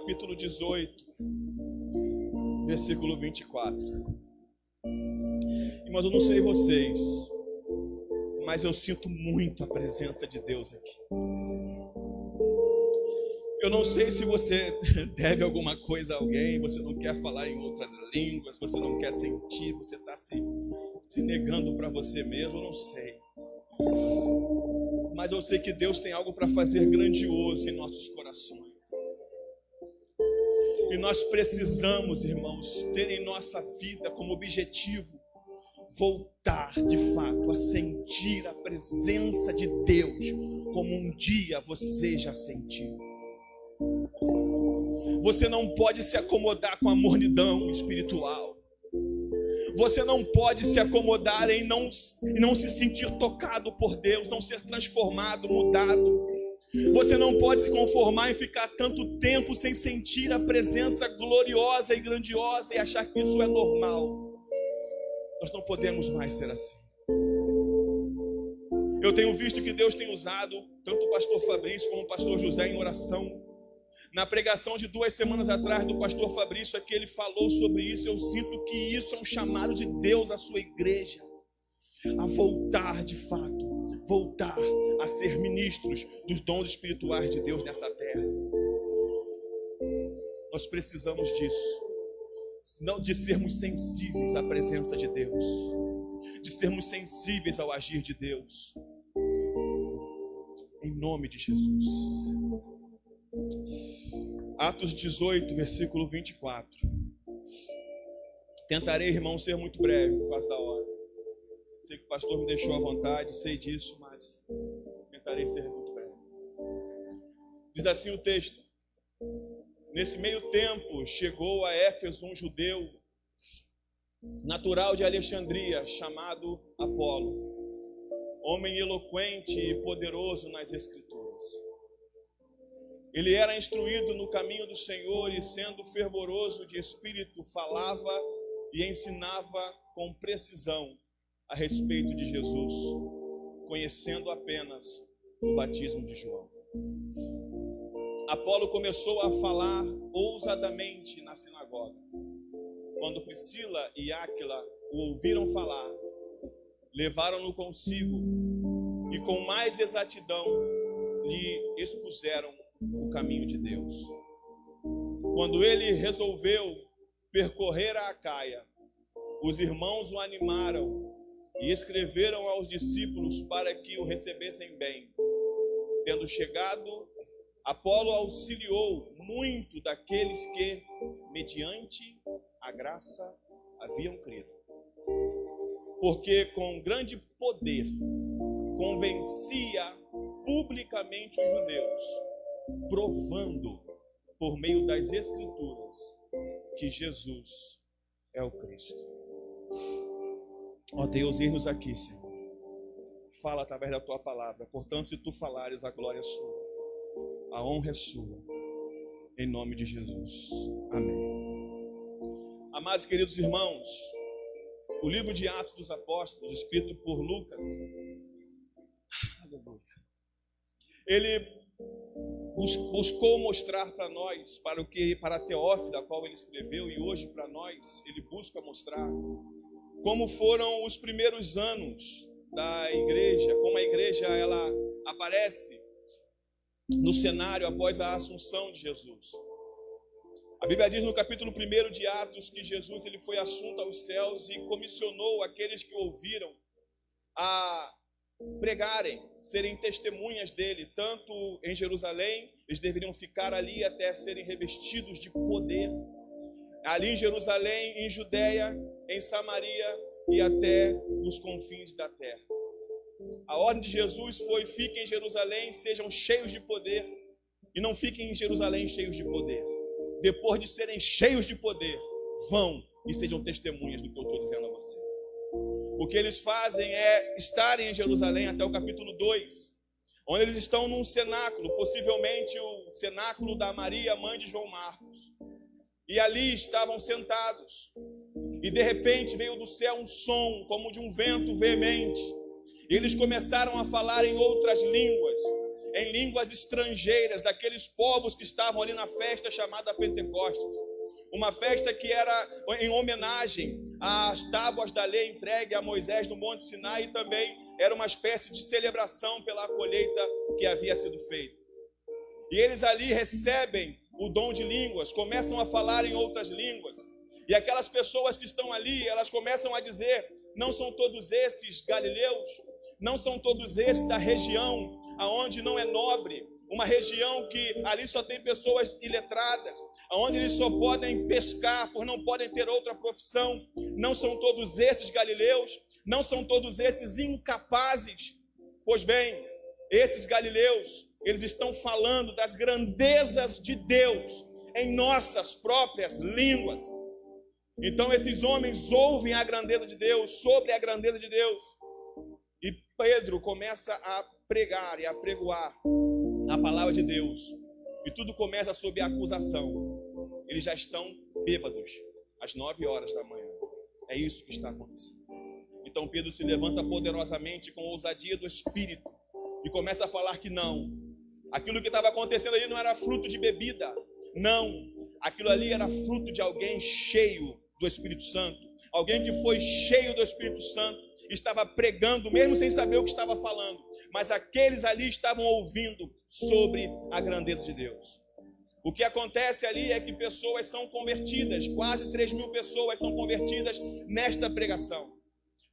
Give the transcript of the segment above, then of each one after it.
capítulo 18, versículo 24. Irmãos, eu não sei vocês, mas eu sinto muito a presença de Deus aqui. Eu não sei se você deve alguma coisa a alguém, você não quer falar em outras línguas, você não quer sentir, você está se negando para você mesmo, eu não sei. Mas eu sei que Deus tem algo para fazer grandioso em nossos corações. E nós precisamos, irmãos, ter em nossa vida como objetivo voltar de fato a sentir a presença de Deus como um dia você já sentiu. Você não pode se acomodar com a mornidão espiritual. Você não pode se acomodar em não se sentir tocado por Deus, não ser transformado, mudado. Você não pode se conformar em ficar tanto tempo sem sentir a presença gloriosa e grandiosa e achar que isso é normal. Nós não podemos mais ser assim. Eu tenho visto que Deus tem usado tanto o pastor Fabrício como o pastor José em oração. Na pregação de 2 semanas atrás do pastor Fabrício, aqui ele falou sobre isso. Eu sinto que isso é um chamado de Deus à sua igreja, a voltar de fato, voltar a ser ministros dos dons espirituais de Deus nessa terra. Nós precisamos disso, não de sermos sensíveis à presença de Deus, de sermos sensíveis ao agir de Deus, em nome de Jesus. Atos 18, versículo 24. Tentarei, irmão, ser muito breve por causa da hora. Sei que o pastor me deixou à vontade, sei disso, mas tentarei ser muito breve. Diz assim o texto: nesse meio tempo chegou a Éfeso um judeu natural de Alexandria, chamado Apolo, homem eloquente e poderoso nas Escrituras. Ele era instruído no caminho do Senhor e, sendo fervoroso de espírito, falava e ensinava com precisão a respeito de Jesus, conhecendo apenas o batismo de João. Apolo começou a falar ousadamente na sinagoga. Quando Priscila e Áquila o ouviram falar, levaram-no consigo e com mais exatidão lhe expuseram o caminho de Deus. Quando ele resolveu percorrer a Acaia, os irmãos o animaram e escreveram aos discípulos para que o recebessem bem. Tendo chegado, Apolo auxiliou muito daqueles que, mediante a graça, haviam crido, porque com grande poder convencia publicamente os judeus, provando por meio das Escrituras que Jesus é o Cristo. Ó Deus, eis-nos aqui, Senhor. Fala através da tua palavra. Portanto, se tu falares, a glória é sua, a honra é sua, em nome de Jesus. Amém. Amados e queridos irmãos, o livro de Atos dos Apóstolos, escrito por Lucas, ele buscou mostrar para nós, para a Teófila, a qual ele escreveu, e hoje para nós, ele busca mostrar como foram os primeiros anos da igreja, como a igreja ela aparece no cenário após a assunção de Jesus. A Bíblia diz no capítulo 1 de Atos que Jesus ele foi assunto aos céus e comissionou aqueles que ouviram a pregarem, serem testemunhas dele, tanto em Jerusalém, eles deveriam ficar ali até serem revestidos de poder, ali em Jerusalém, em Judeia, em Samaria e até os confins da terra. A ordem de Jesus foi: fiquem em Jerusalém, sejam cheios de poder, e não fiquem em Jerusalém cheios de poder. Depois de serem cheios de poder, vão e sejam testemunhas do que eu estou dizendo a vocês. O que eles fazem é estarem em Jerusalém até o capítulo 2, onde eles estão num cenáculo, possivelmente o cenáculo da Maria, mãe de João Marcos. E ali estavam sentados. E de repente veio do céu um som como de um vento veemente. E eles começaram a falar em outras línguas, em línguas estrangeiras, daqueles povos que estavam ali na festa chamada Pentecostes. Uma festa que era em homenagem às tábuas da lei entregue a Moisés no Monte Sinai, e também era uma espécie de celebração pela colheita que havia sido feita. E eles ali recebem o dom de línguas, começam a falar em outras línguas. E aquelas pessoas que estão ali, elas começam a dizer: não são todos esses galileus? Não são todos esses da região aonde não é nobre? Uma região que ali só tem pessoas iletradas, aonde eles só podem pescar, por não podem ter outra profissão. Não são todos esses galileus? Não são todos esses incapazes? Pois bem, esses galileus, eles estão falando das grandezas de Deus em nossas próprias línguas. Então esses homens ouvem a grandeza de Deus, sobre a grandeza de Deus. E Pedro começa a pregar e a pregoar a palavra de Deus. E tudo começa sob a acusação. Eles já estão bêbados às 9 horas da manhã. É isso que está acontecendo. Então Pedro se levanta poderosamente com ousadia do Espírito e começa a falar que não. Aquilo que estava acontecendo ali não era fruto de bebida. Não. Aquilo ali era fruto de alguém cheio do Espírito Santo. Alguém que foi cheio do Espírito Santo, estava pregando, mesmo sem saber o que estava falando. Mas aqueles ali estavam ouvindo sobre a grandeza de Deus. O que acontece ali é que pessoas são convertidas. Quase 3.000 pessoas são convertidas nesta pregação.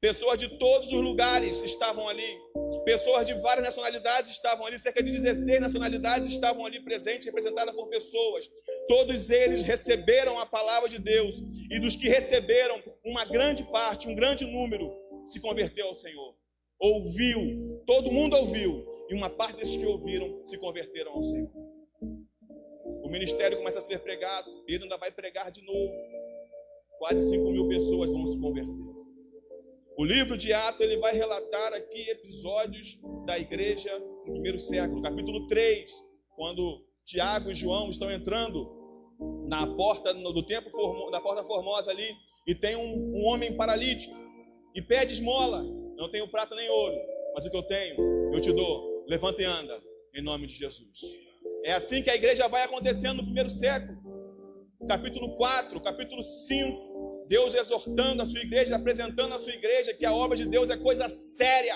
Pessoas de todos os lugares estavam ali. Pessoas de várias nacionalidades estavam ali. Cerca de 16 nacionalidades estavam ali presentes, representadas por pessoas. Todos eles receberam a palavra de Deus. E dos que receberam, uma grande parte, um grande número, se converteu ao Senhor. Ouviu, todo mundo ouviu. E uma parte desses que ouviram se converteram ao Senhor. O ministério começa a ser pregado. Pedro ainda vai pregar de novo. Quase 5.000 pessoas vão se converter. O livro de Atos, ele vai relatar aqui episódios da igreja no primeiro século. Capítulo 3, quando Tiago e João estão entrando na porta do templo, da porta formosa ali, e tem um homem paralítico e pede esmola. Não tenho prata nem ouro, mas o que eu tenho, eu te dou. Levanta e anda, em nome de Jesus. É assim que a igreja vai acontecendo no primeiro século. Capítulo 4, capítulo 5. Deus exortando a sua igreja, apresentando a sua igreja que a obra de Deus é coisa séria.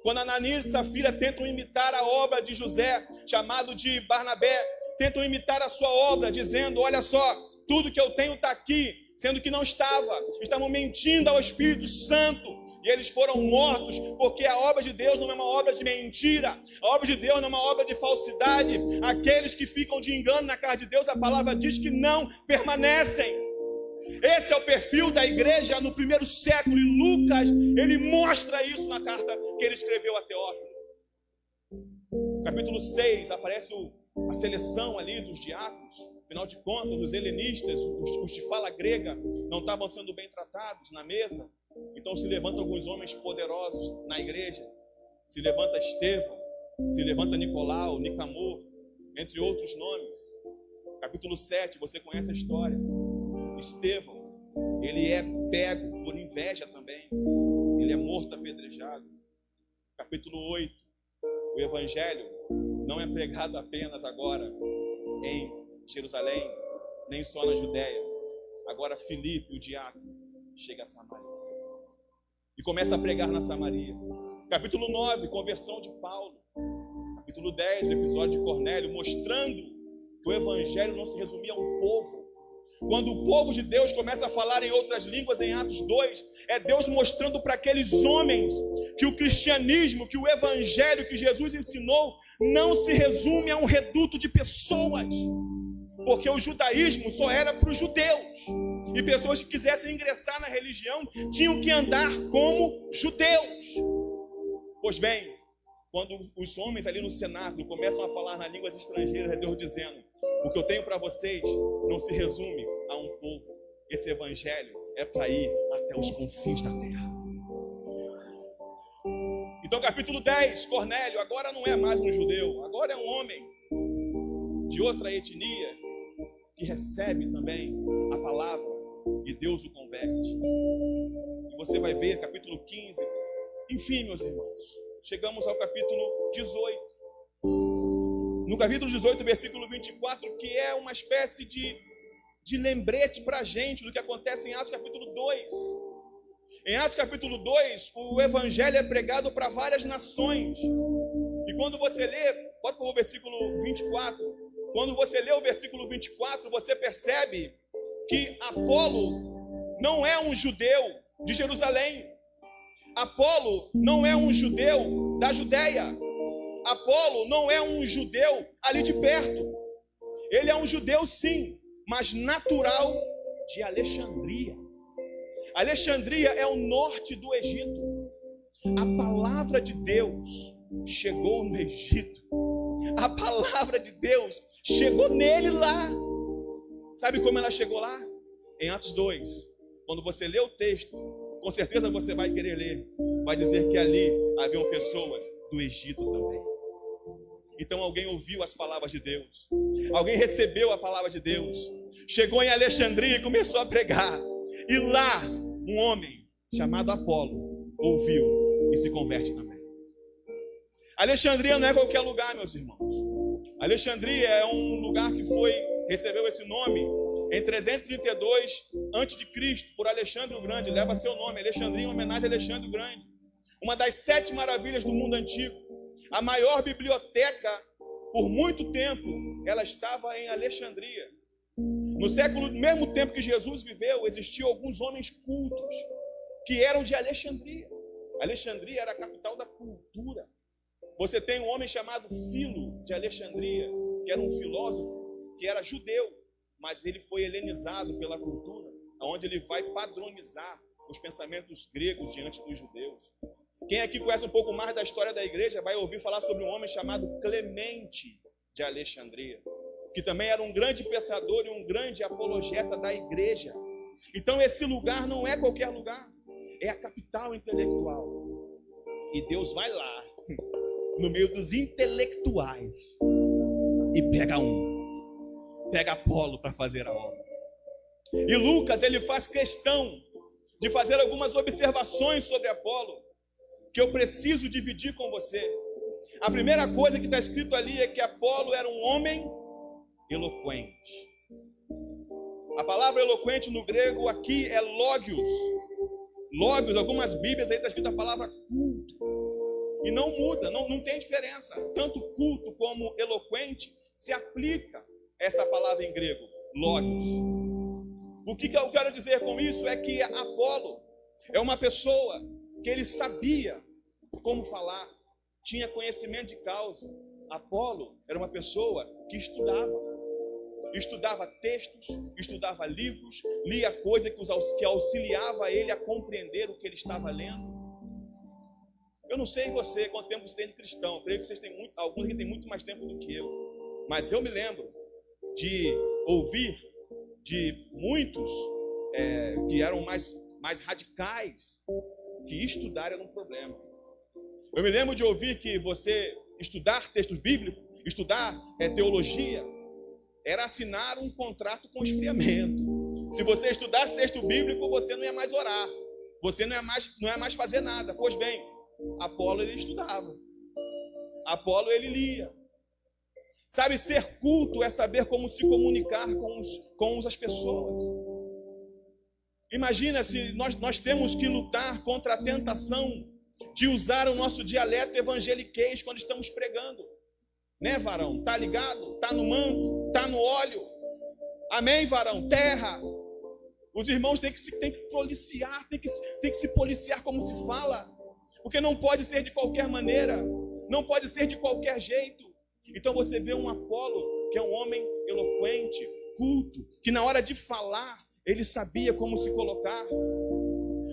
Quando Ananias e Safira tentam imitar a obra de José, chamado de Barnabé, tentam imitar a sua obra, dizendo: olha só, tudo que eu tenho está aqui, sendo que não estava. Estavam mentindo ao Espírito Santo. E eles foram mortos, porque a obra de Deus não é uma obra de mentira. A obra de Deus não é uma obra de falsidade. Aqueles que ficam de engano na casa de Deus, a palavra diz que não permanecem. Esse é o perfil da igreja no primeiro século. E Lucas, ele mostra isso na carta que ele escreveu a Teófilo. Capítulo 6, aparece a seleção ali dos diáconos. Afinal de contas, os helenistas, os de fala grega, não estavam sendo bem tratados na mesa. Então se levantam alguns homens poderosos na igreja. Se levanta Estevão, se levanta Nicolau, Nicamor, entre outros nomes. Capítulo 7, você conhece a história. Estevão, ele é pego por inveja também. Ele é morto apedrejado. Capítulo 8, o evangelho não é pregado apenas agora em Jerusalém, nem só na Judéia. Agora Filipe, o diácono, chega a Samaria e começa a pregar na Samaria. Capítulo 9, conversão de Paulo. Capítulo 10, o episódio de Cornélio, mostrando que o evangelho não se resumia a um povo. Quando o povo de Deus começa a falar em outras línguas, em Atos 2, é Deus mostrando para aqueles homens que o cristianismo, que o evangelho que Jesus ensinou não se resume a um reduto de pessoas. Porque o judaísmo só era para os judeus. E pessoas que quisessem ingressar na religião tinham que andar como judeus. Pois bem, quando os homens ali no cenáculo começam a falar nas línguas estrangeiras, é Deus dizendo: o que eu tenho para vocês não se resume a um povo. Esse evangelho é para ir até os confins da terra. Então capítulo 10, Cornélio agora não é mais um judeu, agora é um homem de outra etnia que recebe também a palavra e Deus o converte. E você vai ver capítulo 15. Enfim, meus irmãos, chegamos ao capítulo 18. no capítulo 18, versículo 24, que é uma espécie de lembrete para a gente do que acontece em Atos capítulo 2. Em Atos capítulo 2, o evangelho é pregado para várias nações. E quando você lê, pode pôr o versículo 24, quando você lê o versículo 24, você percebe que Apolo não é um judeu de Jerusalém. Apolo não é um judeu da Judéia. Apolo não é um judeu ali de perto. Ele é um judeu sim, mas natural de Alexandria. Alexandria é o norte do Egito. A palavra de Deus chegou no Egito. A palavra de Deus chegou nele lá. Sabe como ela chegou lá? Em Atos 2. Quando você lê o texto, com certeza você vai querer ler. Vai dizer que ali haviam pessoas do Egito também. Então alguém ouviu as palavras de Deus. Alguém recebeu a palavra de Deus. Chegou em Alexandria e começou a pregar. E lá, um homem chamado Apolo ouviu e se converte também. Alexandria não é qualquer lugar, meus irmãos. Alexandria é um lugar que recebeu esse nome em 332 a.C. por Alexandre o Grande. Leva seu nome, Alexandria, em homenagem a Alexandre o Grande. Uma das 7 maravilhas do mundo antigo. A maior biblioteca, por muito tempo, ela estava em Alexandria. No mesmo tempo que Jesus viveu, existiam alguns homens cultos que eram de Alexandria. Alexandria era a capital da cultura. Você tem um homem chamado Filo de Alexandria, que era um filósofo, que era judeu, mas ele foi helenizado pela cultura, onde ele vai padronizar os pensamentos gregos diante dos judeus. Quem aqui conhece um pouco mais da história da igreja vai ouvir falar sobre um homem chamado Clemente de Alexandria, que também era um grande pensador e um grande apologeta da igreja. Então esse lugar não é qualquer lugar, é a capital intelectual. E Deus vai lá, no meio dos intelectuais, e pega Apolo para fazer a obra. E Lucas, ele faz questão de fazer algumas observações sobre Apolo, que eu preciso dividir com você. A primeira coisa que está escrito ali é que Apolo era um homem eloquente. A palavra eloquente no grego aqui é logios. Logios, algumas bíblias aí está escrito a palavra culto. E não muda, não tem diferença. Tanto culto como eloquente se aplica essa palavra em grego, logios. O que eu quero dizer com isso é que Apolo é uma pessoa que ele sabia como falar, tinha conhecimento de causa. Apolo era uma pessoa que estudava textos, estudava livros, lia coisas que auxiliava ele a compreender o que ele estava lendo. Eu não sei você quanto tempo você tem de cristão, eu creio que vocês têm alguns que têm muito mais tempo do que eu, mas eu me lembro de ouvir de muitos que eram mais radicais, que estudar era um problema. Eu me lembro de ouvir que você estudar textos bíblicos, estudar teologia, era assinar um contrato com esfriamento. Se você estudasse texto bíblico, você não ia mais orar, você não ia mais fazer nada. Pois bem, Apolo ele estudava, Apolo ele lia. Sabe, ser culto é saber como se comunicar com as pessoas. Imagina se nós temos que lutar contra a tentação de usar o nosso dialeto evangeliquez quando estamos pregando. Né, varão? Tá ligado? Tá no manto? Tá no óleo? Amém, varão? Terra. Os irmãos têm que se policiar, tem que se policiar como se fala. Porque não pode ser de qualquer maneira, não pode ser de qualquer jeito. Então você vê um Apolo, que é um homem eloquente, culto, que na hora de falar, ele sabia como se colocar.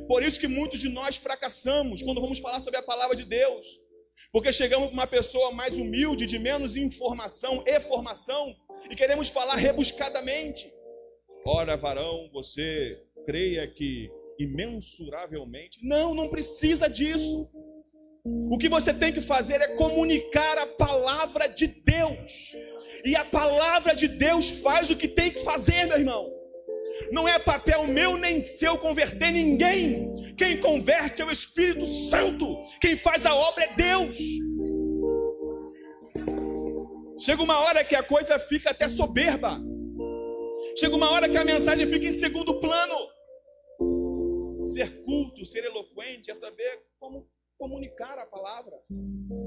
Por isso que muitos de nós fracassamos quando vamos falar sobre a palavra de Deus. Porque chegamos para uma pessoa mais humilde, de menos informação e formação, e queremos falar rebuscadamente. Ora, varão, você creia que imensuravelmente... Não precisa disso. O que você tem que fazer é comunicar a palavra de Deus. E a palavra de Deus faz o que tem que fazer, meu irmão. Não é papel meu nem seu converter ninguém. Quem converte é o Espírito Santo. Quem faz a obra é Deus. Chega uma hora que a coisa fica até soberba. Chega uma hora que a mensagem fica em segundo plano. Ser culto, ser eloquente, é saber como comunicar a palavra,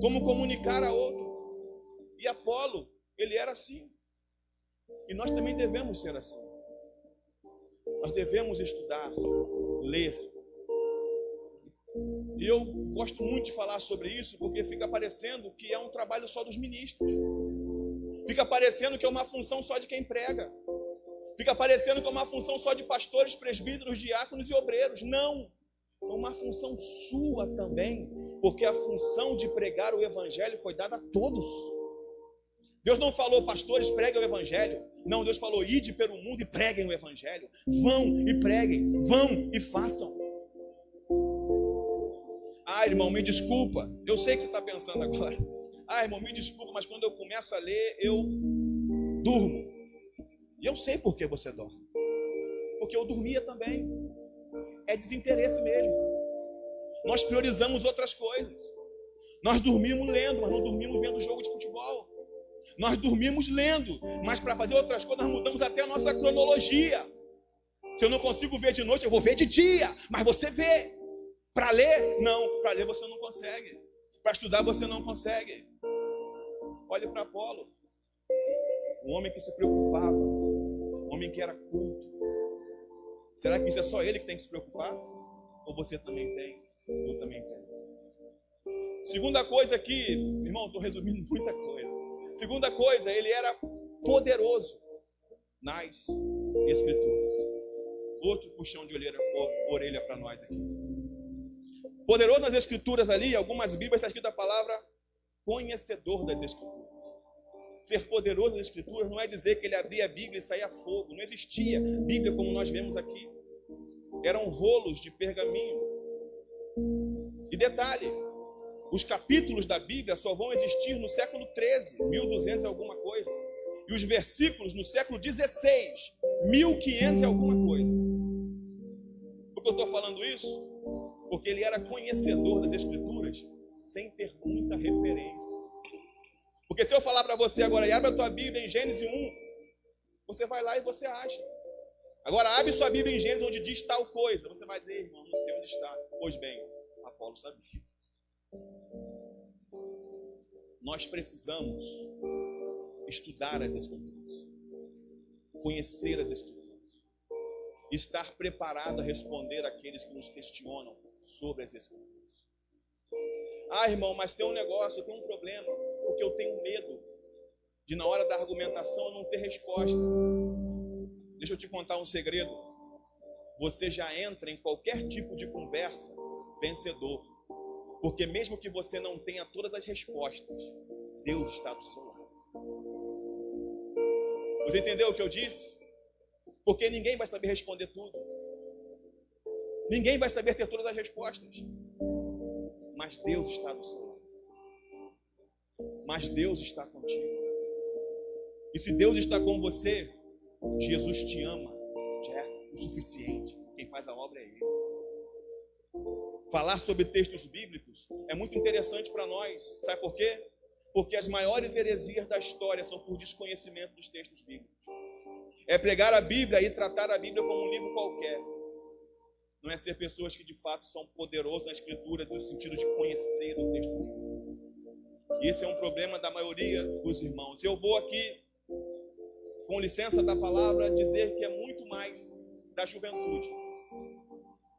como comunicar a outro. E Apolo, ele era assim. E nós também devemos ser assim. Nós devemos estudar, ler. E eu gosto muito de falar sobre isso, porque fica parecendo que é um trabalho só dos ministros. Fica parecendo que é uma função só de quem prega. Fica parecendo que é uma função só de pastores, presbíteros, diáconos e obreiros. Não, é uma função sua também, porque a função de pregar o evangelho foi dada a todos. Deus não falou, pastores, preguem o evangelho. Não, Deus falou, ide pelo mundo e preguem o evangelho. Vão e preguem, vão e façam. Ah, irmão, me desculpa. Eu sei que você está pensando agora. Ah, irmão, me desculpa, mas quando eu começo a ler, eu durmo. E eu sei por que você dorme. Porque eu dormia também. É desinteresse mesmo. Nós priorizamos outras coisas. Nós dormimos lendo, mas não dormimos vendo jogo de futebol. Nós dormimos lendo, mas para fazer outras coisas nós mudamos até a nossa cronologia. Se eu não consigo ver de noite, eu vou ver de dia. Mas você vê. Para ler? Não. Para ler você não consegue. Para estudar você não consegue. Olhe para Apolo. Um homem que se preocupava. Um homem que era culto. Será que isso é só ele que tem que se preocupar? Ou você também tem? Eu também tenho. Segunda coisa aqui, irmão, estou resumindo muita coisa. Segunda coisa, ele era poderoso nas Escrituras. Outro puxão de orelha para nós aqui. Poderoso nas Escrituras ali, algumas Bíblias está escrita a palavra conhecedor das Escrituras. Ser poderoso nas Escrituras não é dizer que ele abria a Bíblia e saía fogo. Não existia Bíblia como nós vemos aqui. Eram rolos de pergaminho. E detalhe, os capítulos da Bíblia só vão existir no século 13, 1200 e alguma coisa. E os versículos no século 16, 1500 e alguma coisa. Por que eu estou falando isso? Porque ele era conhecedor das Escrituras sem ter muita referência. Porque se eu falar para você agora, abre a tua Bíblia em Gênesis 1, você vai lá e você acha. Agora abre sua Bíblia em Gênesis onde diz tal coisa. Você vai dizer, irmão, não sei onde está. Pois bem, Apolo sabia. Nós precisamos estudar as Escrituras, conhecer as Escrituras, estar preparado a responder àqueles que nos questionam sobre as Escrituras. Ah, irmão, mas tem um negócio, eu tenho um problema, porque eu tenho medo de na hora da argumentação eu não ter resposta. Deixa eu te contar um segredo. Você já entra em qualquer tipo de conversa vencedor. Porque mesmo que você não tenha todas as respostas, Deus está do seu lado. Você entendeu o que eu disse? Porque ninguém vai saber responder tudo. Ninguém vai saber ter todas as respostas. Mas Deus está do seu lado. Mas Deus está contigo. E se Deus está com você, Jesus te ama. Já é o suficiente. Quem faz a obra é Ele. Falar sobre textos bíblicos é muito interessante para nós. Sabe por quê? Porque as maiores heresias da história são por desconhecimento dos textos bíblicos. É pregar a Bíblia e tratar a Bíblia como um livro qualquer. Não é ser pessoas que de fato são poderosas na Escritura, no sentido de conhecer o texto bíblico. E esse é um problema da maioria dos irmãos. Eu vou aqui, com licença da palavra, dizer que é muito mais da juventude.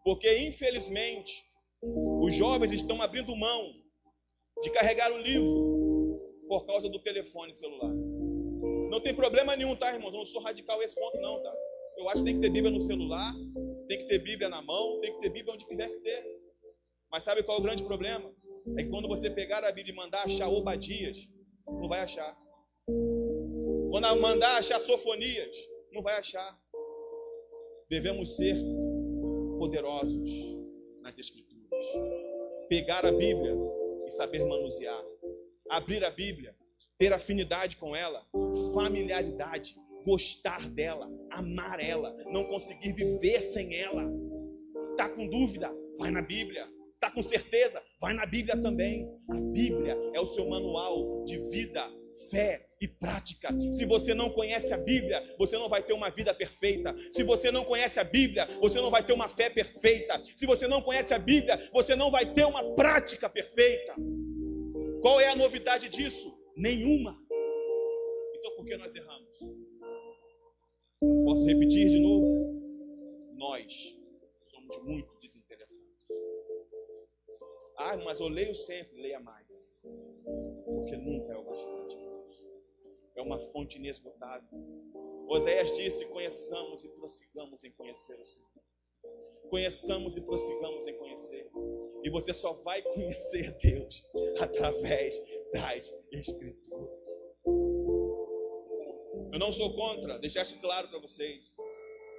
Porque, infelizmente, os jovens estão abrindo mão de carregar o livro por causa do telefone celular. Não tem problema nenhum, tá, irmãos? Eu não sou radical a esse ponto, não, tá? Eu acho que tem que ter Bíblia no celular, tem que ter Bíblia na mão, tem que ter Bíblia onde tiver que ter. Mas sabe qual é o grande problema? É que quando você pegar a Bíblia e mandar achar Obadias, não vai achar. Quando mandar achar Sofonias, não vai achar. Devemos ser poderosos nas Escrituras. Pegar a Bíblia e saber manusear. Abrir a Bíblia, ter afinidade com ela, familiaridade, gostar dela, amar ela, não conseguir viver sem ela. Tá com dúvida? Vai na Bíblia. Está com certeza? Vai na Bíblia também. A Bíblia é o seu manual de vida, fé e prática. Se você não conhece a Bíblia, você não vai ter uma vida perfeita. Se você não conhece a Bíblia, você não vai ter uma fé perfeita. Se você não conhece a Bíblia, você não vai ter uma prática perfeita. Qual é a novidade disso? Nenhuma. Então por que nós erramos? Posso repetir de novo? Nós somos muito desinteressados. Ah, mas eu leio sempre, leia mais. Porque nunca é o bastante. É uma fonte inesgotável. Oséias disse: conheçamos e prossigamos em conhecer o Senhor. Conheçamos e prossigamos em conhecer. E você só vai conhecer Deus através das Escrituras. Eu não sou contra, deixar isso claro para vocês.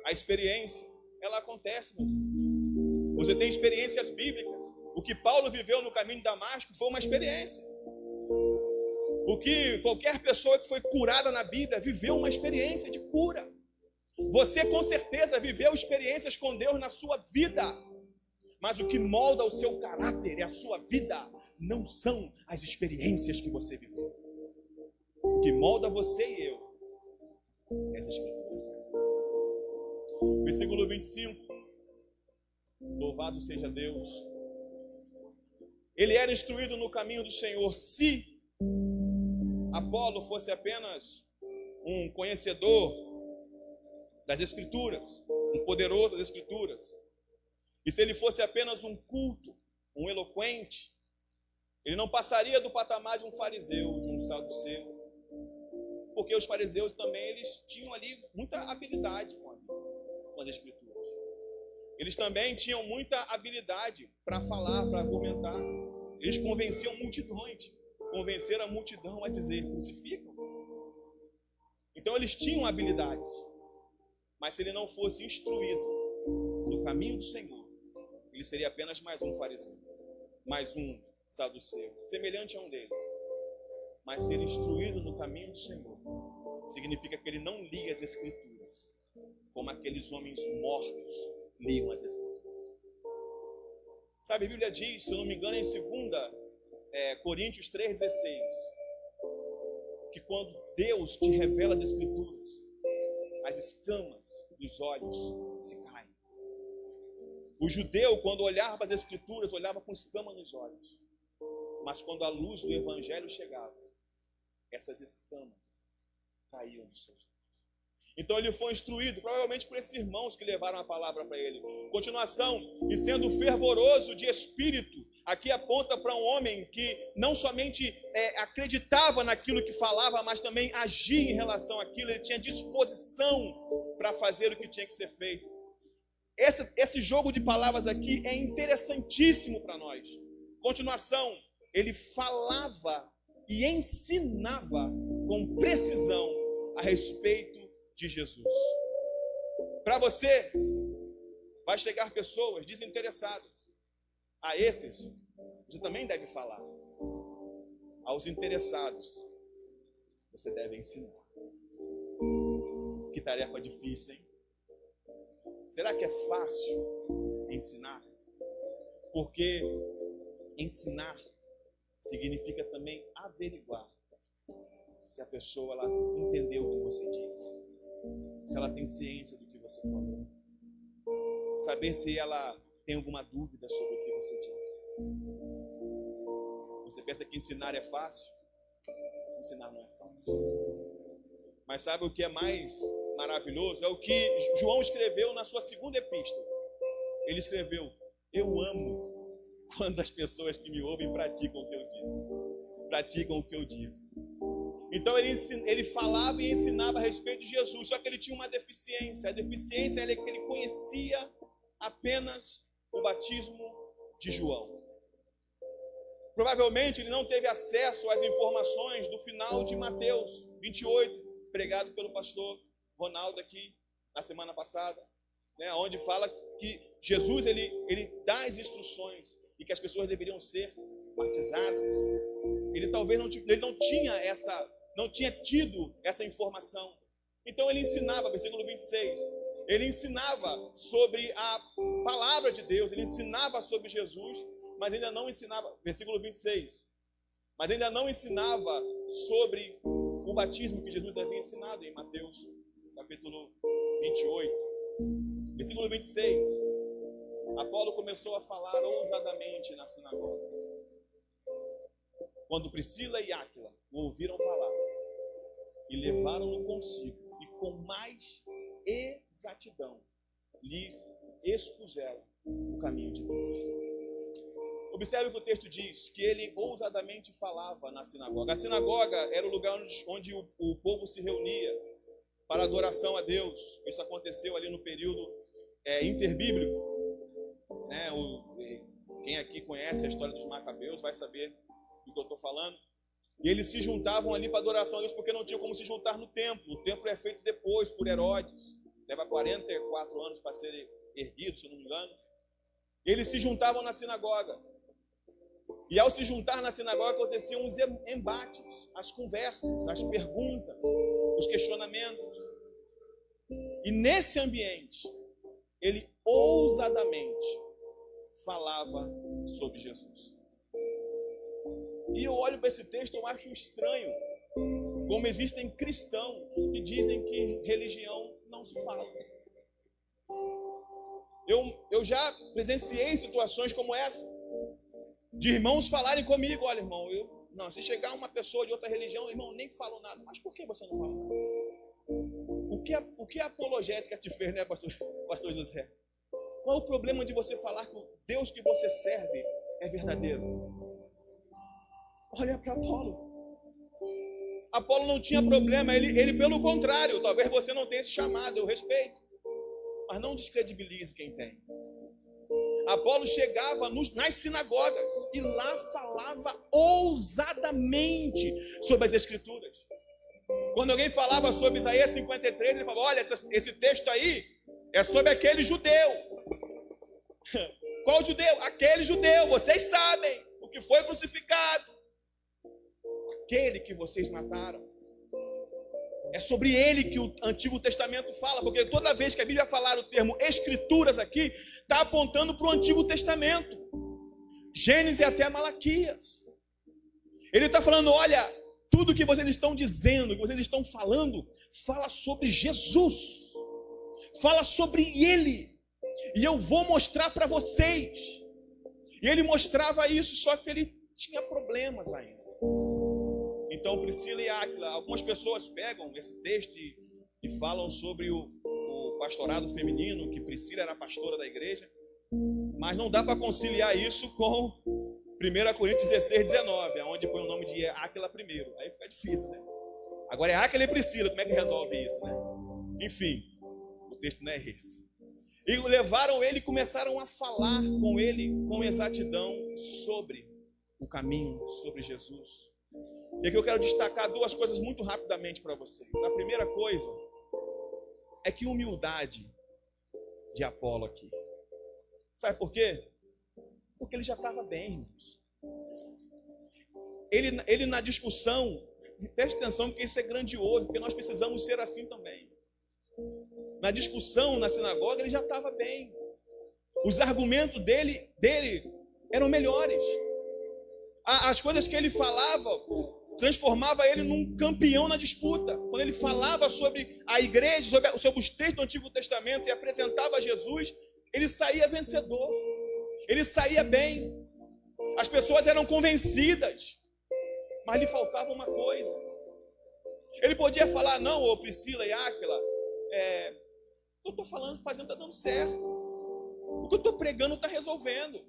A experiência, ela acontece, meus irmãos. Você tem experiências bíblicas. O que Paulo viveu no caminho de Damasco foi uma experiência. O que qualquer pessoa que foi curada na Bíblia viveu uma experiência de cura. Você com certeza viveu experiências com Deus na sua vida. Mas o que molda o seu caráter e a sua vida não são as experiências que você viveu. O que molda você e eu é as Escrituras. Versículo 25. Louvado seja Deus. Ele era instruído no caminho do Senhor. Se Apolo fosse apenas um conhecedor das Escrituras, um poderoso das Escrituras, e se ele fosse apenas um culto, um eloquente, ele não passaria do patamar de um fariseu, de um saduceu, porque os fariseus também eles tinham ali muita habilidade com as Escrituras. Eles também tinham muita habilidade para falar, para argumentar. Eles convenciam multidões, convenceram a multidão a dizer: crucificam. Então eles tinham habilidades, mas se ele não fosse instruído no caminho do Senhor, ele seria apenas mais um fariseu, mais um saduceu, semelhante a um deles. Mas ser instruído no caminho do Senhor significa que ele não lia as Escrituras como aqueles homens mortos liam as Escrituras. Sabe, a Bíblia diz, se eu não me engano, em 2 Coríntios 3,16, que quando Deus te revela as Escrituras, as escamas dos olhos se caem. O judeu, quando olhava para as Escrituras, olhava com escama nos olhos. Mas quando a luz do Evangelho chegava, essas escamas caíam dos seus olhos. Então ele foi instruído, provavelmente por esses irmãos que levaram a palavra para ele. Continuação, e sendo fervoroso de espírito, aqui aponta para um homem que não somente acreditava naquilo que falava, mas também agia em relação àquilo. Ele tinha disposição para fazer o que tinha que ser feito. Esse jogo de palavras aqui é interessantíssimo para nós. Continuação, ele falava e ensinava com precisão a respeito de Jesus. Para você, vai chegar pessoas desinteressadas. A esses, você também deve falar. Aos interessados, você deve ensinar. Que tarefa difícil, hein? Será que é fácil ensinar? Porque ensinar significa também averiguar se a pessoa ela entendeu o que você disse, se ela tem ciência do que você falou, saber se ela tem alguma dúvida sobre o que você disse. Você pensa que ensinar é fácil? Ensinar não é fácil. Mas sabe o que é mais maravilhoso? É o que João escreveu na sua segunda epístola. Ele escreveu: eu amo quando as pessoas que me ouvem praticam o que eu digo. Praticam o que eu digo. Então ele falava e ensinava a respeito de Jesus, só que ele tinha uma deficiência. A deficiência é que ele conhecia apenas o batismo de João. Provavelmente ele não teve acesso às informações do final de Mateus 28, pregado pelo pastor Ronaldo aqui na semana passada, né, onde fala que Jesus ele dá as instruções e que as pessoas deveriam ser batizadas. Ele talvez não tinha tido essa informação. Então ele ensinava, versículo 26, ele ensinava sobre a palavra de Deus, ele ensinava sobre Jesus, mas ainda não ensinava, versículo 26, mas ainda não ensinava sobre o batismo que Jesus havia ensinado em Mateus, capítulo 28. Versículo 26, Apolo começou a falar ousadamente na sinagoga. Quando Priscila e Áquila o ouviram falar, e levaram-no consigo, e com mais exatidão lhes expuseram o caminho de Deus. Observe o que o texto diz, que ele ousadamente falava na sinagoga. A sinagoga era o lugar onde o povo se reunia para adoração a Deus. Isso aconteceu ali no período interbíblico. Né? Quem aqui conhece a história dos Macabeus vai saber do que eu estou falando. E eles se juntavam ali para adoração a Deus porque não tinha como se juntar no templo. O templo é feito depois por Herodes. Leva 44 anos para ser erguido, se eu não me engano. E eles se juntavam na sinagoga. E ao se juntar na sinagoga aconteciam os embates, as conversas, as perguntas, os questionamentos. E nesse ambiente, ele ousadamente falava sobre Jesus. E eu olho para esse texto e eu acho estranho como existem cristãos que dizem que religião não se fala. Eu já presenciei situações como essa, de irmãos falarem comigo, olha irmão, se chegar uma pessoa de outra religião, irmão, nem falo nada. Mas por que você não fala nada? O que a apologética te fez, né, pastor José? Qual o problema de você falar que o Deus que você serve é verdadeiro? Olha para Apolo. Apolo não tinha problema, ele pelo contrário, talvez você não tenha esse chamado, eu respeito, mas não descredibilize quem tem. Apolo chegava nas sinagogas e lá falava ousadamente sobre as Escrituras. Quando alguém falava sobre Isaías 53, ele falava, olha, esse texto aí é sobre aquele judeu. Qual judeu? Aquele judeu, vocês sabem, o que foi crucificado. Aquele que vocês mataram. É sobre ele que o Antigo Testamento fala, porque toda vez que a Bíblia falar o termo Escrituras aqui, está apontando para o Antigo Testamento. Gênesis até Malaquias. Ele está falando, olha, tudo que vocês estão dizendo, que vocês estão falando, fala sobre Jesus. Fala sobre ele. E eu vou mostrar para vocês. E ele mostrava isso, só que ele tinha problemas ainda. Então, Priscila e Áquila, algumas pessoas pegam esse texto e falam sobre o pastorado feminino, que Priscila era pastora da igreja, mas não dá para conciliar isso com 1 Coríntios 16, 19, onde põe o nome de Áquila primeiro. Aí fica difícil, né? Agora é Áquila e Priscila, como é que resolve isso, né? Enfim, o texto não é esse. E levaram ele e começaram a falar com ele com exatidão sobre o caminho, sobre Jesus. E aqui eu quero destacar duas coisas muito rapidamente para vocês. A primeira coisa é que humildade de Apolo aqui. Sabe por quê? Porque ele já estava bem, irmãos. Ele na discussão, preste atenção que isso é grandioso, porque nós precisamos ser assim também. Na discussão, na sinagoga, ele já estava bem. Os argumentos dele eram melhores. As coisas que ele falava transformava ele num campeão na disputa. Quando ele falava sobre a igreja, sobre os textos do Antigo Testamento e apresentava Jesus, ele saía vencedor. Ele saía bem. As pessoas eram convencidas. Mas lhe faltava uma coisa. Ele podia falar, não, ô Priscila e Áquila, o que eu estou falando, fazendo, está dando certo. O que eu estou pregando está resolvendo.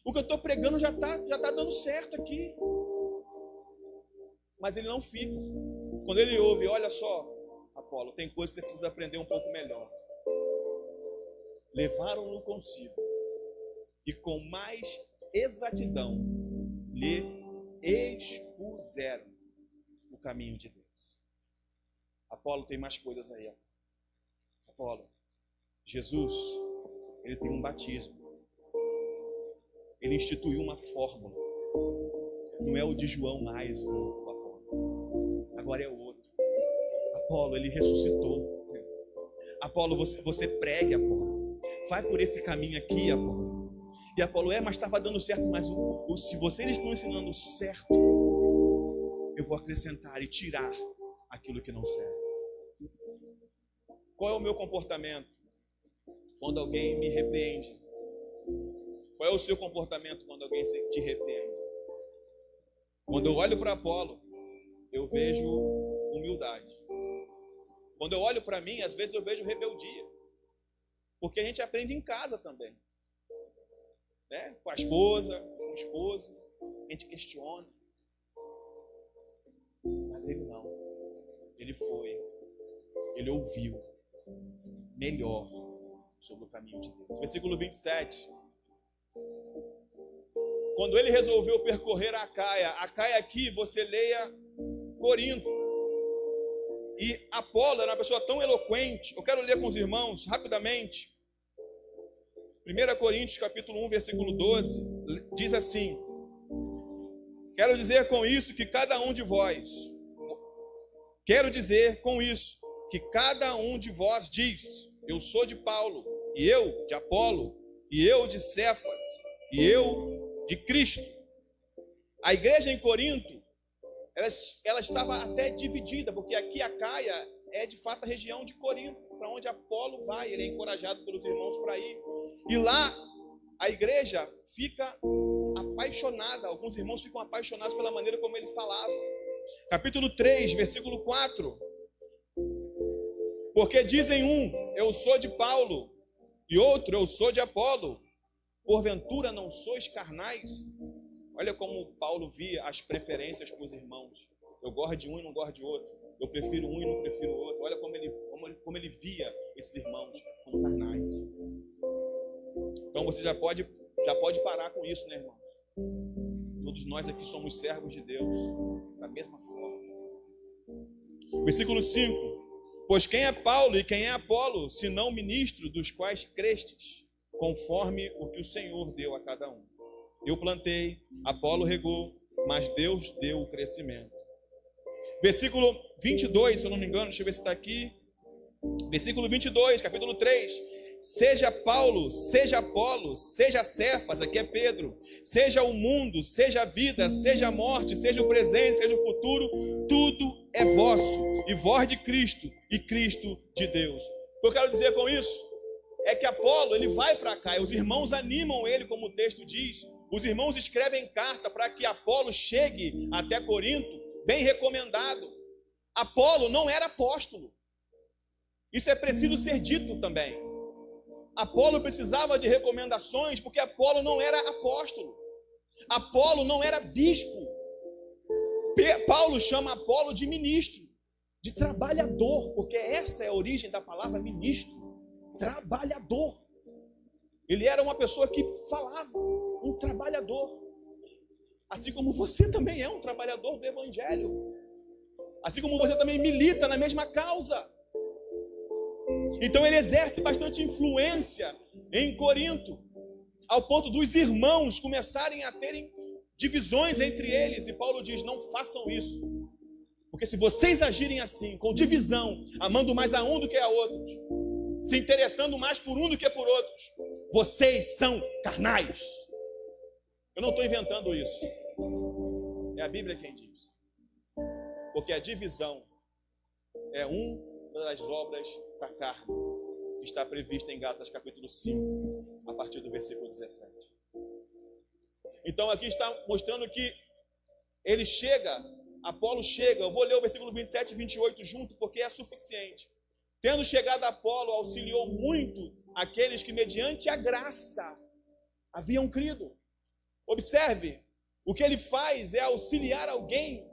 O que eu estou pregando já está dando certo aqui. Mas ele não fica. Quando ele ouve, olha só, Apolo, tem coisas que você precisa aprender um pouco melhor. Levaram-no consigo e com mais exatidão lhe expuseram o caminho de Deus. Apolo tem mais coisas aí. Apolo, Jesus, ele tem um batismo. Ele instituiu uma fórmula. Não é o de João mais, o Apolo. Agora é o outro. Apolo, ele ressuscitou. Apolo, você pregue, Apolo. Vai por esse caminho aqui, Apolo. E Apolo, mas estava dando certo, mas se vocês estão ensinando certo, eu vou acrescentar e tirar aquilo que não serve. Qual é o meu comportamento quando alguém me repreende? Qual é o seu comportamento quando alguém te repreende? Quando eu olho para Apolo, eu vejo humildade. Quando eu olho para mim, às vezes eu vejo rebeldia. Porque a gente aprende em casa também. Né? Com a esposa, com o esposo, a gente questiona. Mas ele não. Ele ouviu melhor sobre o caminho de Deus. Versículo 27. Quando ele resolveu percorrer a Acaia aqui você leia Corinto. E Apolo era uma pessoa tão eloquente. Eu quero ler com os irmãos rapidamente. 1 Coríntios capítulo 1, versículo 12, diz assim: quero dizer com isso que cada um de vós diz: eu sou de Paulo, e eu de Apolo, e eu de Cefas, e eu de Cristo. A igreja em Corinto, ela estava até dividida, porque aqui Acaia é de fato a região de Corinto, para onde Apolo vai, ele é encorajado pelos irmãos para ir. E lá a igreja fica apaixonada, alguns irmãos ficam apaixonados pela maneira como ele falava. Capítulo 3, versículo 4. Porque dizem um, eu sou de Paulo, e outro, eu sou de Apolo. Porventura não sois carnais? Olha como Paulo via as preferências para os irmãos. Eu gosto de um e não gosto de outro. Eu prefiro um e não prefiro o outro. Olha como ele via esses irmãos como carnais. Então você já pode parar com isso, né, irmãos? Todos nós aqui somos servos de Deus, da mesma forma. Versículo 5. Pois quem é Paulo e quem é Apolo, senão ministro dos quais crestes, conforme o que o Senhor deu a cada um. Eu plantei, Apolo regou, mas Deus deu o crescimento. Versículo 22, se eu não me engano, deixa eu ver se está aqui. Versículo 22, capítulo 3. Seja Paulo, seja Apolo, seja Cefas, aqui é Pedro, seja o mundo, seja a vida, seja a morte, seja o presente, seja o futuro, tudo é vosso, e vós de Cristo, e Cristo de Deus. O que eu quero dizer com isso é que Apolo, ele vai para cá, e os irmãos animam ele, como o texto diz. Os irmãos escrevem carta para que Apolo chegue até Corinto, bem recomendado. Apolo não era apóstolo. Isso é preciso ser dito também. Apolo precisava de recomendações, porque Apolo não era apóstolo. Apolo não era bispo. Paulo chama Apolo de ministro, de trabalhador, porque essa é a origem da palavra ministro, trabalhador. Ele era uma pessoa que falava, um trabalhador. Assim como você também é um trabalhador do evangelho. Assim como você também milita na mesma causa. Então ele exerce bastante influência em Corinto, ao ponto dos irmãos começarem a terem divisões entre eles. E Paulo diz, não façam isso. Porque se vocês agirem assim, com divisão, amando mais a um do que a outros, se interessando mais por um do que por outros, vocês são carnais. Eu não estou inventando isso. É a Bíblia quem diz. Porque a divisão é uma das obras da carne, que está prevista em Gálatas capítulo 5, a partir do versículo 17. Então aqui está mostrando que ele chega, Apolo chega, eu vou ler o versículo 27 e 28 junto, porque é suficiente. Tendo chegado Apolo, auxiliou muito aqueles que mediante a graça haviam crido. Observe, o que ele faz é auxiliar alguém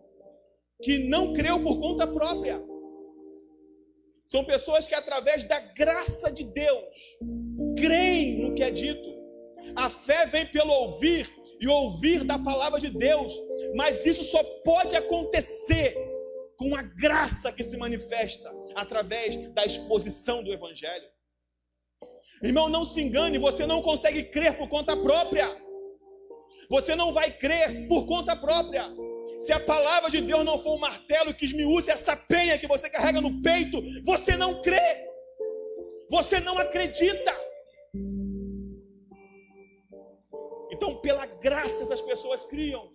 que não creu por conta própria. São pessoas que através da graça de Deus creem no que é dito. A fé vem pelo ouvir e ouvir da palavra de Deus, mas isso só pode acontecer com a graça que se manifesta através da exposição do evangelho. Irmão, não se engane, você não consegue crer por conta própria. Você não vai crer por conta própria. Se a palavra de Deus não for um martelo que esmiúce essa penha que você carrega no peito, você não crê. Você não acredita. Então, pela graça, essas pessoas criam.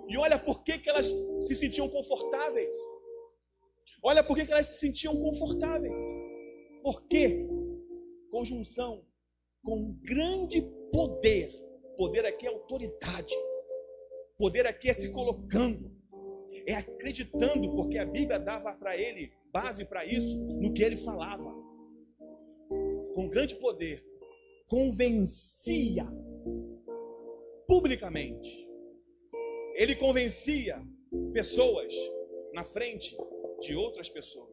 E olha por que elas se sentiam confortáveis. Olha por que elas se sentiam confortáveis. Por quê? Conjunção com um grande poder. Poder aqui é autoridade. Poder aqui é se colocando. É acreditando, porque a Bíblia dava para ele base para isso no que ele falava. Com grande poder, convencia publicamente. Ele convencia pessoas na frente de outras pessoas.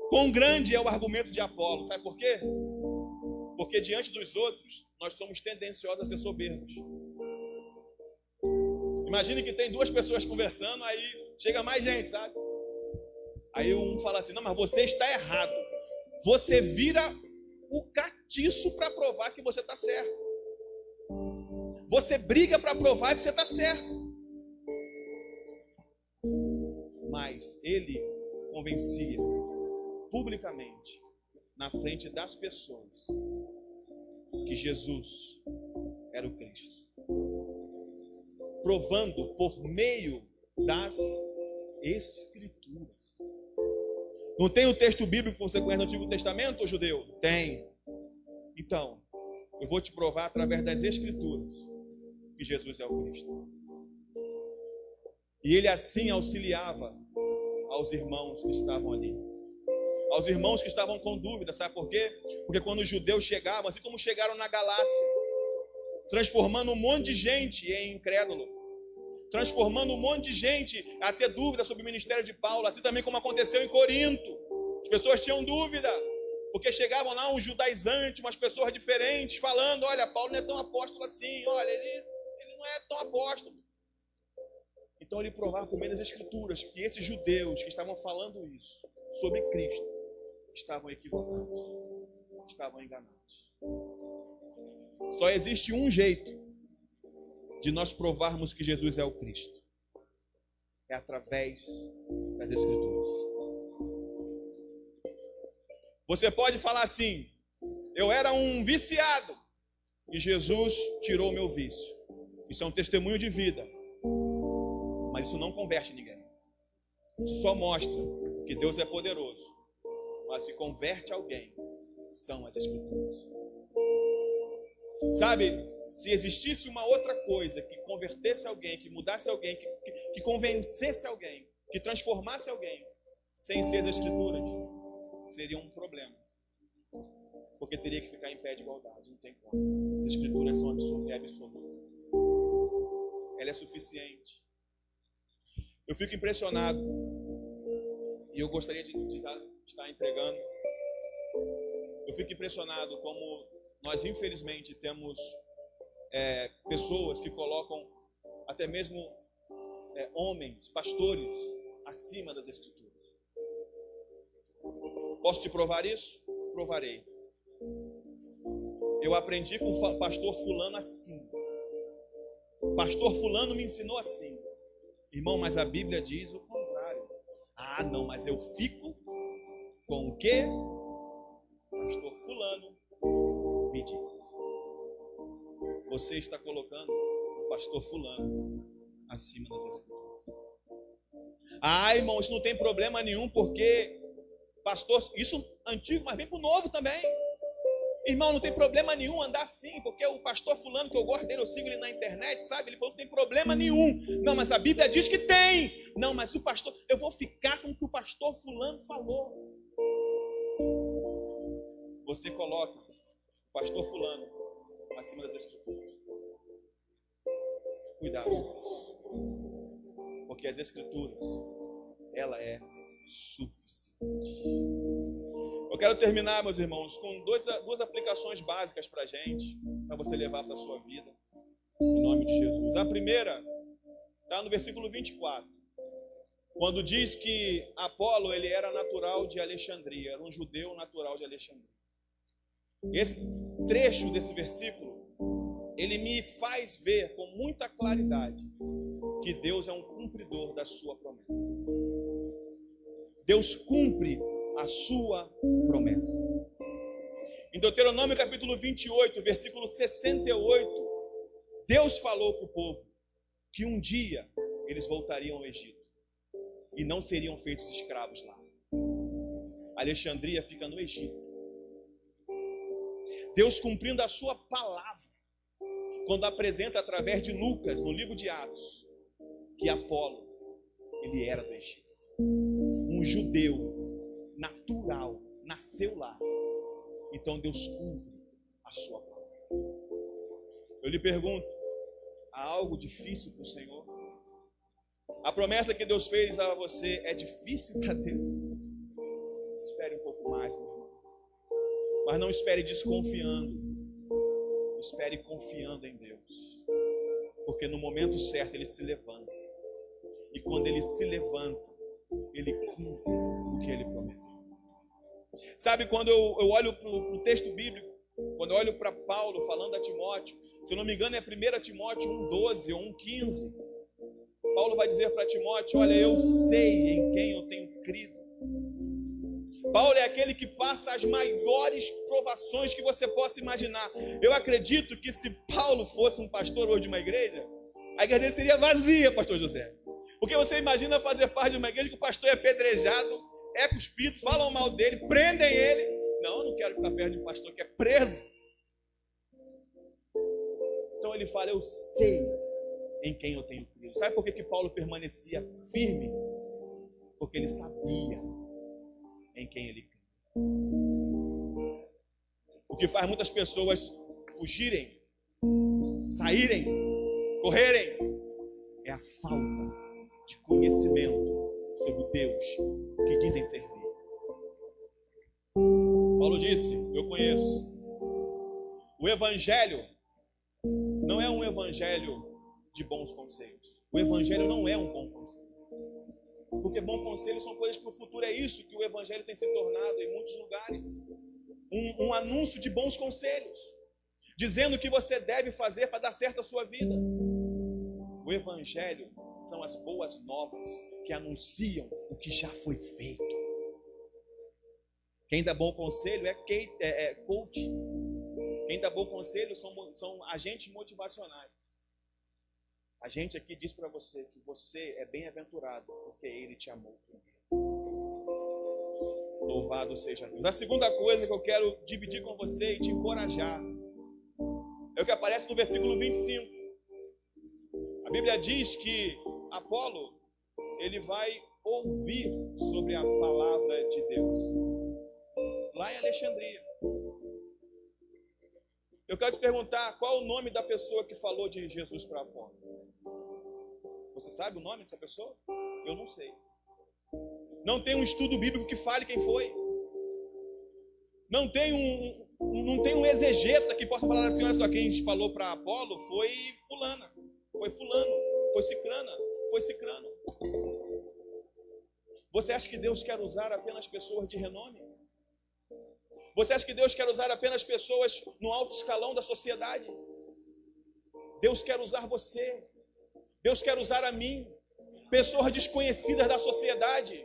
Quão grande é o argumento de Apolo? Sabe por quê? Porque diante dos outros, nós somos tendenciosos a ser soberbos. Imagine que tem duas pessoas conversando, aí chega mais gente, sabe? Aí um fala assim, não, mas você está errado. Você vira o catiço para provar que você está certo. Você briga para provar que você está certo. Mas ele convencia publicamente, na frente das pessoas, que Jesus era o Cristo. Provando por meio das Escrituras. Não tem o texto bíblico que você conhece no Antigo Testamento, judeu? Tem. Então, eu vou te provar através das Escrituras que Jesus é o Cristo. E ele assim auxiliava aos irmãos que estavam ali. Aos irmãos que estavam com dúvida, sabe por quê? Porque quando os judeus chegavam, assim como chegaram na Galácia, transformando um monte de gente em incrédulo, transformando um monte de gente a ter dúvida sobre o ministério de Paulo, assim também como aconteceu em Corinto. As pessoas tinham dúvida, porque chegavam lá uns judaizantes, umas pessoas diferentes, falando, olha, Paulo não é tão apóstolo assim, olha, ele não é tão apóstolo. Então ele provava por meio das Escrituras que esses judeus que estavam falando isso sobre Cristo estavam equivocados, estavam enganados. Só existe um jeito de nós provarmos que Jesus é o Cristo. É através das Escrituras. Você pode falar assim, eu era um viciado e Jesus tirou o meu vício. Isso é um testemunho de vida. Mas isso não converte ninguém. Isso só mostra que Deus é poderoso. Mas se converte alguém, são as Escrituras. Sabe, se existisse uma outra coisa que convertesse alguém, que mudasse alguém, que convencesse alguém, que transformasse alguém, sem ser as Escrituras, seria um problema. Porque teria que ficar em pé de igualdade, não tem como. As Escrituras são absolutas. Ela é suficiente. Eu fico impressionado, e eu gostaria de já estar entregando. Eu fico impressionado como nós, infelizmente, temos pessoas que colocam até mesmo homens, pastores, acima das Escrituras. Posso te provar isso? Provarei. Eu aprendi com o pastor fulano assim. Pastor fulano me ensinou assim. Irmão, mas a Bíblia diz o contrário. Ah, não, mas eu fico com o que pastor fulano me disse. Você está colocando o pastor fulano acima das Escrituras. Ah, irmão, isso não tem problema nenhum, porque pastor, isso antigo, mas vem para o novo também. Irmão, não tem problema nenhum andar assim, porque o pastor fulano que eu gosto dele, eu sigo ele na internet, sabe? Ele falou que não tem problema nenhum. Não, mas a Bíblia diz que tem. Não, mas o pastor, eu vou ficar com o que o pastor fulano falou. Você coloca o pastor fulano acima das Escrituras. Cuidado com isso. Porque as Escrituras, ela é suficiente. Eu quero terminar, meus irmãos, com duas aplicações básicas para a gente, para você levar para a sua vida, em nome de Jesus. A primeira está no versículo 24, quando diz que Apolo, ele era natural de Alexandria, era um judeu natural de Alexandria. Esse trecho desse versículo, ele me faz ver com muita claridade que Deus é um cumpridor da sua promessa. Deus cumpre a sua promessa. Em Deuteronômio capítulo 28, versículo 68, Deus falou para o povo que um dia eles voltariam ao Egito e não seriam feitos escravos lá. Alexandria fica no Egito. Deus cumprindo a sua palavra, quando apresenta através de Lucas, no livro de Atos, que Apolo, ele era do Egito. Um judeu natural, nasceu lá. Então Deus cumpre a sua palavra. Eu lhe pergunto, há algo difícil para o Senhor? A promessa que Deus fez a você é difícil para Deus? Espere um pouco mais, meu irmão. Mas não espere desconfiando. Espere confiando em Deus. Porque no momento certo Ele se levanta. E quando Ele se levanta, Ele cumpre o que Ele prometeu. Sabe, quando eu olho para o texto bíblico, quando eu olho para Paulo falando a Timóteo, se eu não me engano é 1 Timóteo 1,12 ou 1,15. Paulo vai dizer para Timóteo, olha, eu sei em quem eu tenho crido. Paulo é aquele que passa as maiores provações que você possa imaginar. Eu acredito que se Paulo fosse um pastor hoje de uma igreja, a igreja dele seria vazia, pastor José. Porque você imagina fazer parte de uma igreja que o pastor é apedrejado, é cuspido, falam mal dele, prendem ele. Não, eu não quero ficar perto de um pastor que é preso. Então ele fala, eu sei em quem eu tenho crido. Sabe por que Paulo permanecia firme? Porque ele sabia em quem ele crê. O que faz muitas pessoas fugirem, saírem, correrem, é a falta de conhecimento sobre o Deus que dizem servir. Paulo disse, eu conheço. O evangelho não é um evangelho de bons conselhos. O evangelho não é um bom conselho. Porque bom conselho são coisas para o futuro. É isso que o evangelho tem se tornado em muitos lugares. Um anúncio de bons conselhos. Dizendo o que você deve fazer para dar certo a sua vida. O evangelho são as boas novas que anunciam o que já foi feito. Quem dá bom conselho é coach. Quem dá bom conselho são agentes motivacionais. A gente aqui diz para você que você é bem-aventurado porque Ele te amou primeiro. Louvado seja Deus. A segunda coisa que eu quero dividir com você e te encorajar é o que aparece no versículo 25. A Bíblia diz que Apolo, ele vai ouvir sobre a palavra de Deus lá em Alexandria. Eu quero te perguntar, qual é o nome da pessoa que falou de Jesus para Apolo? Você sabe o nome dessa pessoa? Eu não sei. Não tem um estudo bíblico que fale quem foi. Não tem um exegeta que possa falar assim, olha só, quem falou para Apolo foi fulana, foi fulano, foi cicrana, foi cicrano. Você acha que Deus quer usar apenas pessoas de renome? Você acha que Deus quer usar apenas pessoas no alto escalão da sociedade? Deus quer usar você. Deus quer usar a mim. Pessoas desconhecidas da sociedade.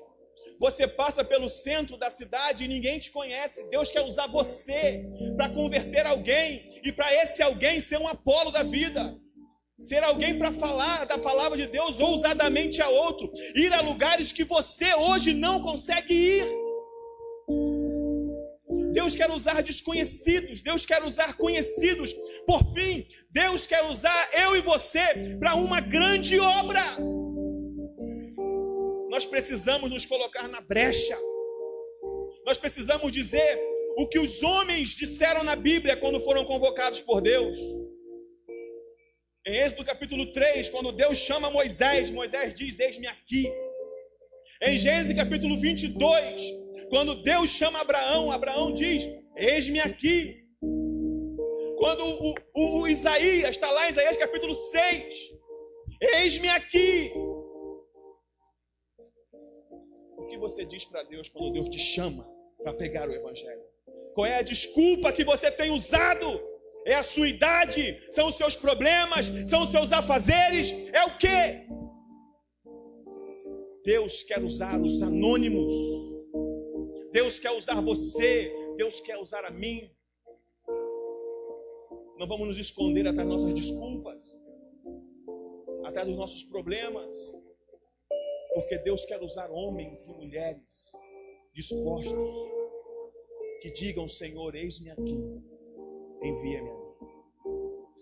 Você passa pelo centro da cidade e ninguém te conhece. Deus quer usar você para converter alguém. E para esse alguém ser um Apolo da vida. Ser alguém para falar da palavra de Deus ousadamente a outro. Ir a lugares que você hoje não consegue ir. Deus quer usar desconhecidos, Deus quer usar conhecidos. Por fim, Deus quer usar eu e você para uma grande obra. Nós precisamos nos colocar na brecha. Nós precisamos dizer o que os homens disseram na Bíblia quando foram convocados por Deus. Em Êxodo capítulo 3, quando Deus chama Moisés, Moisés diz, eis-me aqui. Em Gênesis capítulo 22, quando Deus chama Abraão, Abraão diz, eis-me aqui. Quando o Isaías, está lá em Isaías capítulo 6, eis-me aqui. O que você diz para Deus quando Deus te chama para pegar o evangelho? Qual é a desculpa que você tem usado? É a sua idade? São os seus problemas? São os seus afazeres? É o quê? Deus quer usar os anônimos. Deus quer usar você. Deus quer usar a mim. Não vamos nos esconder atrás das nossas desculpas, atrás dos nossos problemas, porque Deus quer usar homens e mulheres dispostos, que digam: Senhor, eis-me aqui, envia-me a mim.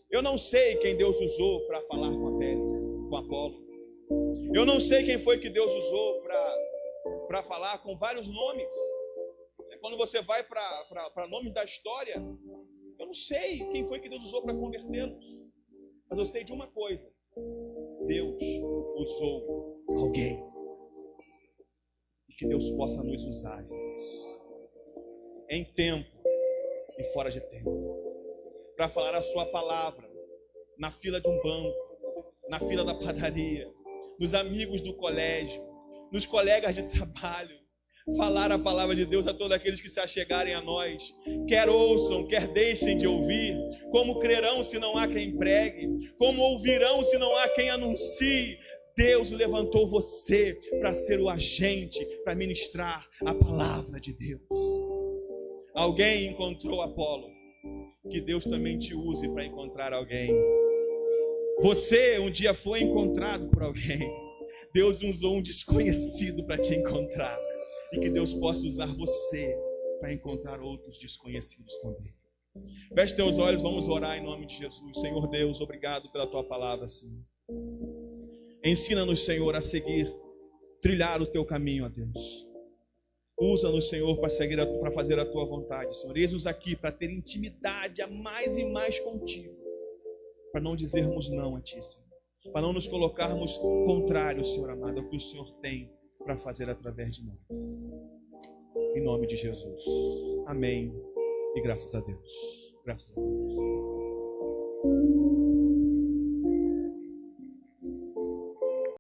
Eu não sei quem Deus usou para falar com Apolo. Eu não sei quem foi que Deus usou para falar com vários nomes. Quando você vai para nome da história, eu não sei quem foi que Deus usou para convertê-los. Mas eu sei de uma coisa: Deus usou alguém. E que Deus possa nos usar, irmãos, em tempo e fora de tempo, para falar a sua palavra na fila de um banco, na fila da padaria, nos amigos do colégio, nos colegas de trabalho. Falar a palavra de Deus a todos aqueles que se achegarem a nós, quer ouçam, quer deixem de ouvir. Como crerão se não há quem pregue? Como ouvirão se não há quem anuncie? Deus levantou você para ser o agente, para ministrar a palavra de Deus. Alguém encontrou Apolo, que Deus também te use para encontrar alguém. Você um dia foi encontrado por alguém. Deus usou um desconhecido para te encontrar. E que Deus possa usar você para encontrar outros desconhecidos também. Feche teus olhos, vamos orar em nome de Jesus. Senhor Deus, obrigado pela tua palavra, Senhor. Ensina-nos, Senhor, a seguir, trilhar o teu caminho, ó Deus. Usa-nos, Senhor, para fazer a tua vontade, Senhor. Eis-nos aqui para ter intimidade a mais e mais contigo, para não dizermos não a ti, Senhor. Para não nos colocarmos contrários, Senhor amado, ao que o Senhor tem para fazer através de nós. Em nome de Jesus. Amém. E graças a Deus. Graças a Deus.